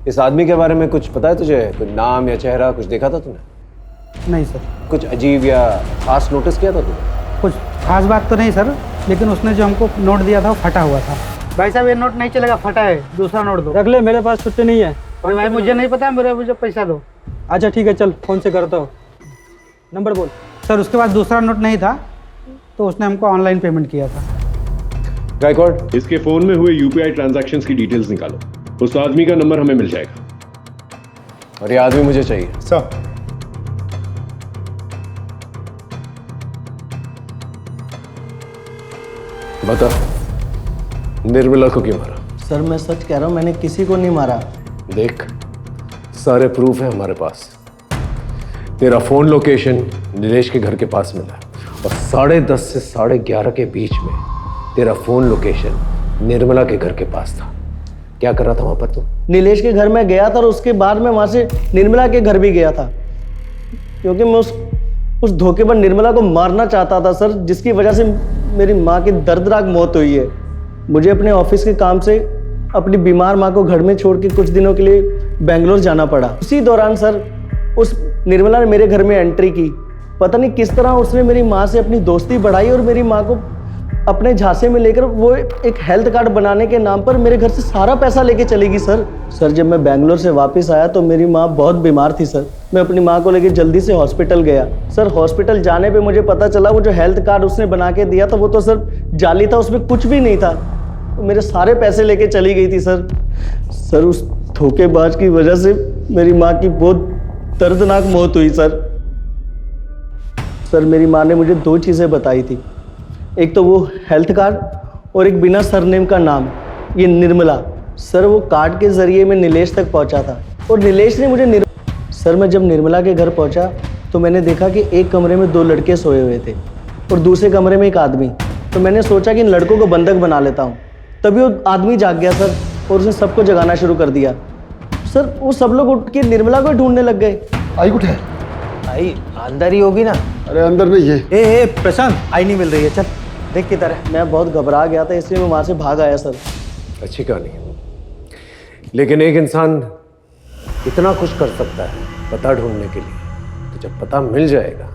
N: इस आदमी के बारे में कुछ पता है तुझे? कुछ नाम या चेहरा कुछ देखा था तूने?
S: नहीं सर।
N: कुछ अजीब या खास नोटिस किया था तूने?
S: कुछ खास बात तो नहीं सर, लेकिन उसने जो हमको नोट दिया था वो फटा हुआ था। भाई साहब, ये नोट नहीं चलेगा, फटा है, दूसरा नोट दो।
I: रख ले, मेरे पास छुट्टी नहीं है।
S: अरे भाई, मुझे नहीं पता, मुझे पैसा दो।
I: अच्छा ठीक है, चल फोन से करता हूँ। नंबर बोल।
S: सर, उसके पास दूसरा नोट नहीं था तो उसने हमको ऑनलाइन पेमेंट किया था।
N: गायकवाड़,
T: इसके फोन में हुए UPI ट्रांजैक्शंस की डिटेल्स निकालो। उस आदमी का नंबर हमें मिल जाएगा।
N: और ये आदमी मुझे चाहिए।
O: सर,
N: बता, निर्मला को क्यों मारा?
G: सर, मैं सच कह रहा हूँ, मैंने किसी को नहीं मारा।
N: देख, सारे प्रूफ है हमारे पास। तेरा फोन लोकेशन नीलेश के घर के पास मिला और 10:30 से 11:30 के बीच में तेरा फोन लोकेशन निर्मला के घर के पास था। क्या कर रहा था वहां पर तू?
G: नीलेश के घर में गया था और उसके बाद में वहां से निर्मला के घर भी गया था, क्योंकि मैं उस धोखेबाज निर्मला को मारना चाहता था सर, जिसकी वजह से मेरी माँ की दर्दनाक मौत हुई है। मुझे अपने ऑफिस के काम से अपनी बीमार माँ को घर में छोड़ के कुछ दिनों के लिए बेंगलोर जाना पड़ा। उसी दौरान सर उस निर्मला ने मेरे घर में एंट्री की। पता नहीं किस तरह उसने मेरी माँ से अपनी दोस्ती बढ़ाई और मेरी माँ को अपने झांसे में लेकर वो एक हेल्थ कार्ड बनाने के नाम पर मेरे घर से सारा पैसा लेके चलेगी सर। जब मैं बेंगलोर से वापस आया तो मेरी माँ बहुत बीमार थी सर। मैं अपनी माँ को लेकर जल्दी से हॉस्पिटल गया सर। हॉस्पिटल जाने पे मुझे पता चला वो जो हेल्थ कार्ड उसने बना के दिया था वो तो सर जाली था, उसमें कुछ भी नहीं था। मेरे सारे पैसे लेके चली गई थी सर। उस धोखेबाज की वजह से मेरी माँ की बहुत दर्दनाक मौत हुई सर। मेरी माँ ने मुझे 2 चीज़ें बताई थी, एक तो वो हेल्थ कार्ड और एक बिना सरनेम का नाम, ये निर्मला। सर वो कार्ड के ज़रिए मैं नीलेश तक पहुंचा था और नीलेश ने मुझे सर मैं जब निर्मला के घर पहुंचा तो मैंने देखा कि एक कमरे में 2 लड़के सोए हुए थे और दूसरे कमरे में एक आदमी। तो मैंने सोचा कि इन लड़कों को बंधक बना लेता हूँ। तभी वो आदमी जाग गया सर और उसने सबको जगाना शुरू कर दिया सर। वो सब लोग उठ के निर्मला को ढूंढने लग गए।
J: आई कुछ है?
G: आई अंदर ही होगी ना।
J: अरे अंदर नहीं है।
G: ए प्रशांत, आई नहीं मिल रही है, चल देख किधर है। मैं बहुत घबरा गया था इसलिए मैं वहां से भाग आया सर।
N: अच्छी कहानी, लेकिन एक इंसान इतना कुछ कर सकता है पता ढूंढने के लिए, तो जब पता मिल जाएगा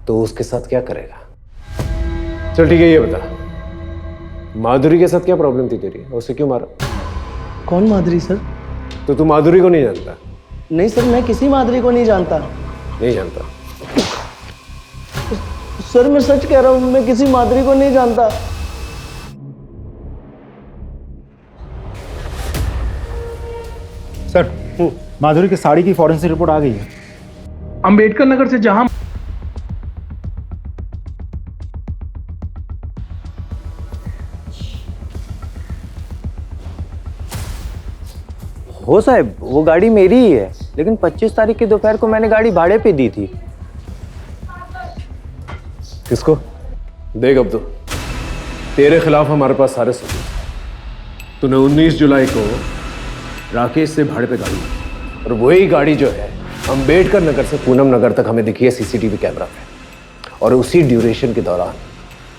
N: तो उसके साथ क्या करेगा? चल ठीक है, ये बता, माधुरी के साथ क्या प्रॉब्लम थी तेरी? उसे क्यों मारा?
G: कौन माधुरी सर?
N: तो तू माधुरी को नहीं जानता?
G: नहीं सर, मैं किसी माधुरी को नहीं जानता।
N: नहीं जानता?
G: सर मैं सच कह रहा हूं, मैं किसी माधुरी को नहीं जानता।
O: सर, माधुरी की साड़ी की फॉरेंसिक रिपोर्ट आ गई है।
K: अंबेडकर नगर से जहां
E: हो साहब, वो गाड़ी मेरी ही है, लेकिन 25 तारीख की दोपहर को मैंने गाड़ी भाड़े पे दी थी।
N: किसको? देख अब तो तेरे खिलाफ हमारे पास सारे सबूत हैं। तूने 19 जुलाई को राकेश से भाड़े पे गाड़ी ली, और वही गाड़ी जो है अंबेडकर नगर से पूनम नगर तक हमें दिखी है सीसीटीवी कैमरा पे। और उसी ड्यूरेशन के दौरान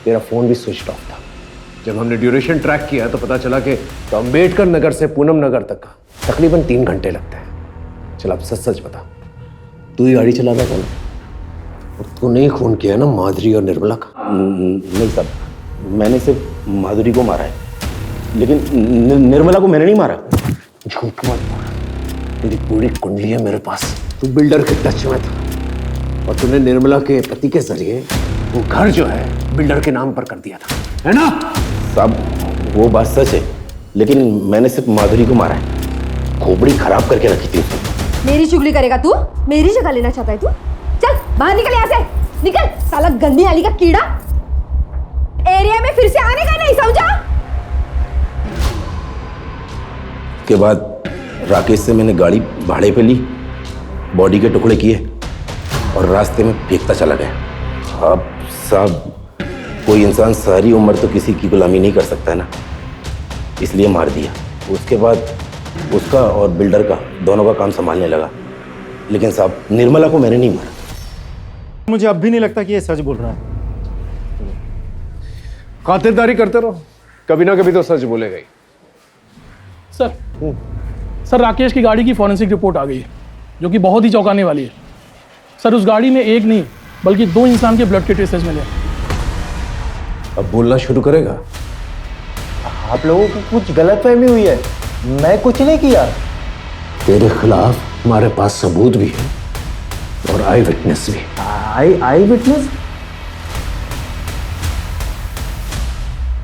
N: तेरा फोन भी स्विच ऑफ था। जब हमने ड्यूरेशन ट्रैक किया तो पता चला कि तो अंबेडकर नगर से पूनम नगर तक तकरीबन 3 घंटे लगते हैं। चल अब सच सच बता, तू ही गाड़ी चलाता था ना? और तूने ही खून किया ना माधुरी और निर्मला का?
F: नहीं साहब, मैंने सिर्फ माधुरी को मारा है, लेकिन निर्मला को मैंने नहीं मारा।
N: झूठ मत बोल, तेरी पूरी कुंडली है मेरे पास। तू बिल्डर के टच में था, और तूने निर्मला के पति के जरिए वो घर जो है बिल्डर के नाम पर कर दिया था, है ना?
F: साहब वो बात सच है, लेकिन मैंने सिर्फ माधुरी को मारा है। खोपड़ी खराब करके रखी थी उसने।
B: मेरी चुगली करेगा तू? मेरी जगह लेना चाहता है तू? चल बाहर निकल यहाँ से, निकल साला गंदी नाली का कीड़ा। एरिया में फिर से आने का नहीं, समझा?
F: के बाद राकेश से मैंने गाड़ी भाड़े पे ली, बॉडी के टुकड़े किए और रास्ते में फेंकता चला गया। अब साहब, कोई इंसान सारी उम्र तो किसी की गुलामी नहीं कर सकता है ना, इसलिए मार दिया। उसके बाद उसका और बिल्डर का दोनों का काम संभालने लगा। लेकिन साहब, निर्मला को मैंने नहीं मारा।
O: मुझे अब भी नहीं लगता कि ये सच बोल रहा है।
N: खातिरदारी करते रहो, कभी ना कभी तो सच बोलेगा ही।
K: सर, राकेश की गाड़ी की फॉरेंसिक रिपोर्ट आ गई है, जो कि बहुत ही चौंकाने वाली है। सर, उस गाड़ी में एक नहीं बल्कि 2 इंसान के ब्लड के ट्रेसेस मिले।
N: अब बोलना शुरू करेगा?
E: आप लोगों को कुछ गलतफहमी हुई है, मैं कुछ नहीं किया।
N: तेरे खिलाफ हमारे पास सबूत भी है और आई विटनेस भी।
E: आई विटनेस?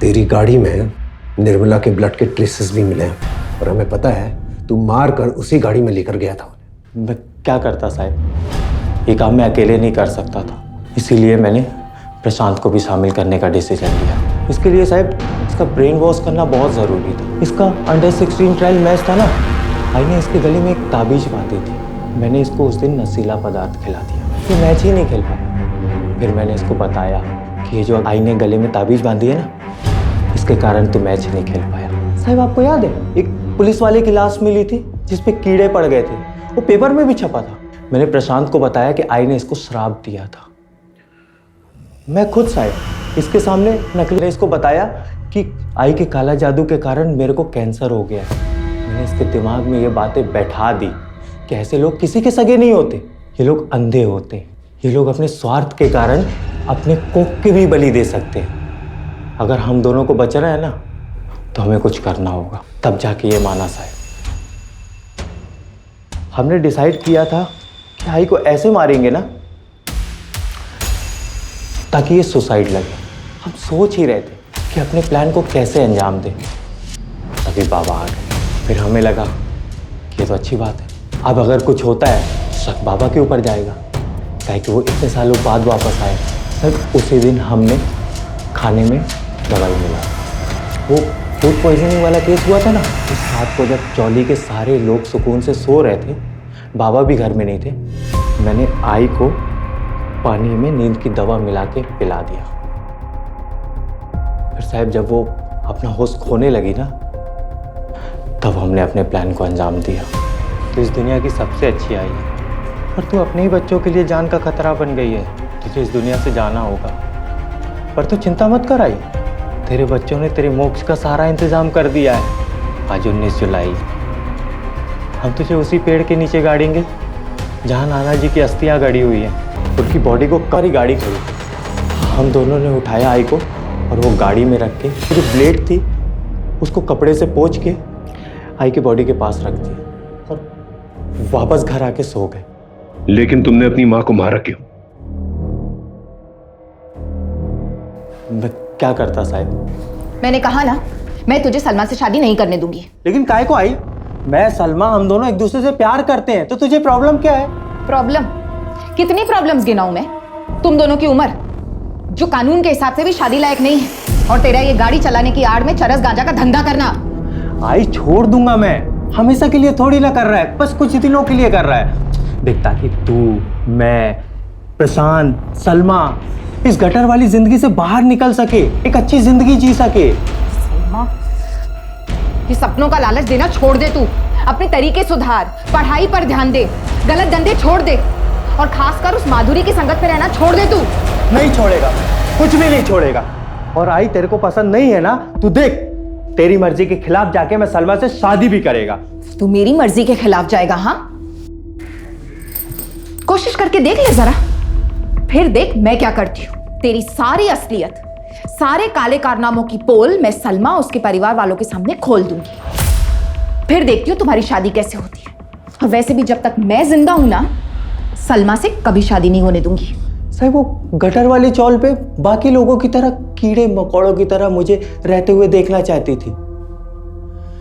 N: तेरी गाड़ी में निर्मला के ब्लड के ट्रेसेस भी मिले हैं, और हमें पता है तू मार कर उसी गाड़ी में लेकर गया था।
E: मैं क्या करता साहब, ये काम मैं अकेले नहीं कर सकता था, इसीलिए मैंने प्रशांत को भी शामिल करने का डिसीजन लिया। इसके लिए साहब, इसका ब्रेन वॉश करना बहुत ज़रूरी था। इसका अंडर 16 ट्रायल मैच था ना, आई ने इसके गले में एक ताबीज बांधी थी। मैंने इसको उस दिन नशीला पदार्थ खिला दिया, ये मैच ही नहीं खेल पाया। फिर मैंने इसको बताया कि ये जो आई ने गले में ताबीज बांधी है ना, इसके कारण तो मैच ही नहीं खेल पाया। साहब आपको याद है, एक पुलिस वाले की लाश मिली थी जिसपे कीड़े पड़ गए थे, वो पेपर में भी छपा था। मैंने प्रशांत को बताया कि आई ने इसको श्राप दिया था। मैं खुद साहब इसके सामने नकली इसको बताया कि आई के काला जादू के कारण मेरे को कैंसर हो गया है। मैंने इसके दिमाग में ये बातें बैठा दी कि ऐसे लोग किसी के सगे नहीं होते, ये लोग अंधे होते हैं। ये लोग अपने स्वार्थ के कारण अपने कोख के भी बलि दे सकते हैं। अगर हम दोनों को बचना है ना, तो हमें कुछ करना होगा। तब जाके ये माना साहब। हमने डिसाइड किया था कि आई को ऐसे मारेंगे ना ताकि ये सुसाइड लगे। हम सोच ही रहे थे कि अपने प्लान को कैसे अंजाम दें। तभी बाबा आ गए। फिर हमें लगा कि ये तो अच्छी बात है, अब अगर कुछ होता है शक बाबा के ऊपर जाएगा, ताकि वो इतने सालों बाद वापस आए। सर, उसी दिन हमने खाने में दवाई मिला। वो फूड पॉइजनिंग वाला केस हुआ था ना, उस रात को जब चौली के सारे लोग सुकून से सो रहे थे, बाबा भी घर में नहीं थे, मैंने आई को पानी में नींद की दवा मिला के पिला दिया। फिर साहब जब वो अपना होश खोने लगी ना, तब हमने अपने प्लान को अंजाम दिया। तो इस दुनिया की सबसे अच्छी आई है, पर तू अपने ही बच्चों के लिए जान का खतरा बन गई है। तुझे इस दुनिया से जाना होगा, पर तू चिंता मत कर आई, तेरे बच्चों ने तेरे मोक्ष का सारा इंतजाम कर दिया है। आज 19 जुलाई, हम तुझे उसी पेड़ के नीचे गाड़ेंगे जहाँ नाना जी की अस्थियाँ गड़ी हुई हैं। उनकी बॉडी को कारी गाड़ी खड़ी, हम दोनों ने उठाया आई को और वो गाड़ी में रख के जो ब्लेड थी उसको कपड़े से पोंछ के आई की बॉडी के पास रख दिया और वापस घर आके सो गए।
T: लेकिन तुमने अपनी मां को मारा क्यों?
E: मैं क्या करता साहब?
C: मैंने कहा ना, मैं तुझे सलमा से शादी नहीं करने दूंगी।
E: लेकिन काय को आई? मैं सलमा हम दोनों एक दूसरे से प्यार करते हैं, तो तुझे प्रॉब्लम क्या है?
C: प्रॉब्लम? कितनी प्रॉब्लम्स गिनाऊं मैं? तुम दोनों की उम्र जो कानून के हिसाब से भी शादी लायक नहीं है, और तेरा ये गाड़ी चलाने की आड़ में चरस गांजा का धंधा करना।
E: आई छोड़ दूंगा मैं, हमेशा के लिए थोड़ी ना कर रहा है, बस कुछ दिनों के लिए कर रहा है। देख ताकि तू, मैं, प्रशांत, सलमा इस गटर वाली जिंदगी से बाहर निकल सके, एक अच्छी जिंदगी जी सके।
C: ये सपनों का लालच देना छोड़ दे तू, अपने तरीके सुधार, पढ़ाई पर ध्यान दे, गलत धंधे छोड़ दे, और खासकर उस माधुरी की संगत में रहना छोड़ दे तू।
E: नहीं छोड़ेगा, कुछ भी नहीं छोड़ेगा। और आई तेरे को पसंद नहीं है ना, तू देख तेरी मर्जी के खिलाफ जाके मैं सलमा से शादी भी करेगा।
C: तू मेरी मर्जी के खिलाफ जाएगा? हाँ, कोशिश करके देख ले जरा, फिर देख मैं क्या करती हूँ। तेरी सारी असलियत, सारे काले कारनामों की पोल मैं सलमा उसके परिवार वालों के सामने खोल दूंगी। फिर देखती हूँ तुम्हारी शादी कैसे होती है। और वैसे भी जब तक मैं जिंदा हूं ना, सलमा से कभी शादी नहीं होने दूंगी।
E: साहब वो गटर वाली चौल पे बाकी लोगों की तरह कीड़े मकोड़ों की तरह मुझे रहते हुए देखना चाहती थी।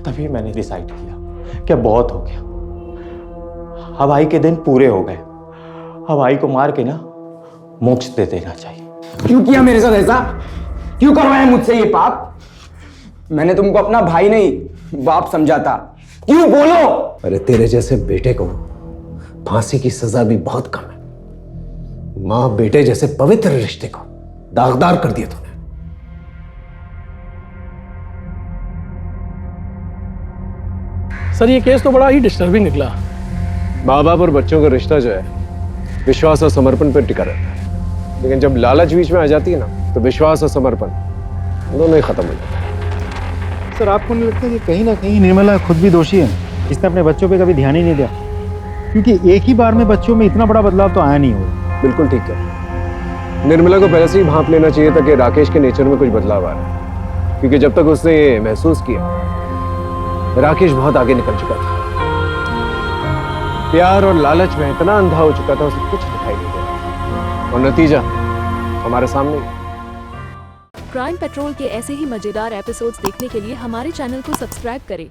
E: तभी मैंने डिसाइड किया कि बहुत हो गया, अब आई के दिन पूरे हो गए, अब आई को मार के ना मोक्ष दे देना चाहिए।
R: क्यों किया मेरे साथ ऐसा? क्यों करवाया मुझसे ये पाप? मैंने तुमको अपना भाई नहीं बाप समझा था, क्यों बोलो?
N: अरे तेरे जैसे बेटे को फांसी की सजा भी बहुत कम है। मां बेटे जैसे पवित्र रिश्ते को दागदार कर दिया तूने।
K: सर ये केस तो बड़ा ही डिस्टर्बिंग निकला।
T: माँ बाप और बच्चों का रिश्ता जो है विश्वास और समर्पण पर टिका रहता है, लेकिन जब लालच बीच में आ जाती है ना, तो विश्वास और समर्पण दोनों ही खत्म हो जाते हैं।
O: सर आपको नहीं लगता कि कहीं ना कहीं निर्मला खुद भी दोषी है? इसने अपने बच्चों पे कभी ध्यान ही नहीं दिया, क्योंकि एक ही बार में बच्चों में इतना बड़ा बदलाव तो आया नहीं होगा।
T: बिल्कुल ठीक है, निर्मला को पहले से ही भांप लेना चाहिए था कि राकेश के नेचर में कुछ बदलाव आ रहा है, क्योंकि जब तक उसने ये महसूस किया राकेश बहुत आगे निकल चुका था। प्यार और लालच में इतना अंधा हो चुका था, उसे कुछ दिखाई नहीं देता, और नतीजा हमारे सामने।
Q: क्राइम पेट्रोल के ऐसे ही मजेदार एपिसोड्स देखने के लिए हमारे चैनल को सब्सक्राइब करें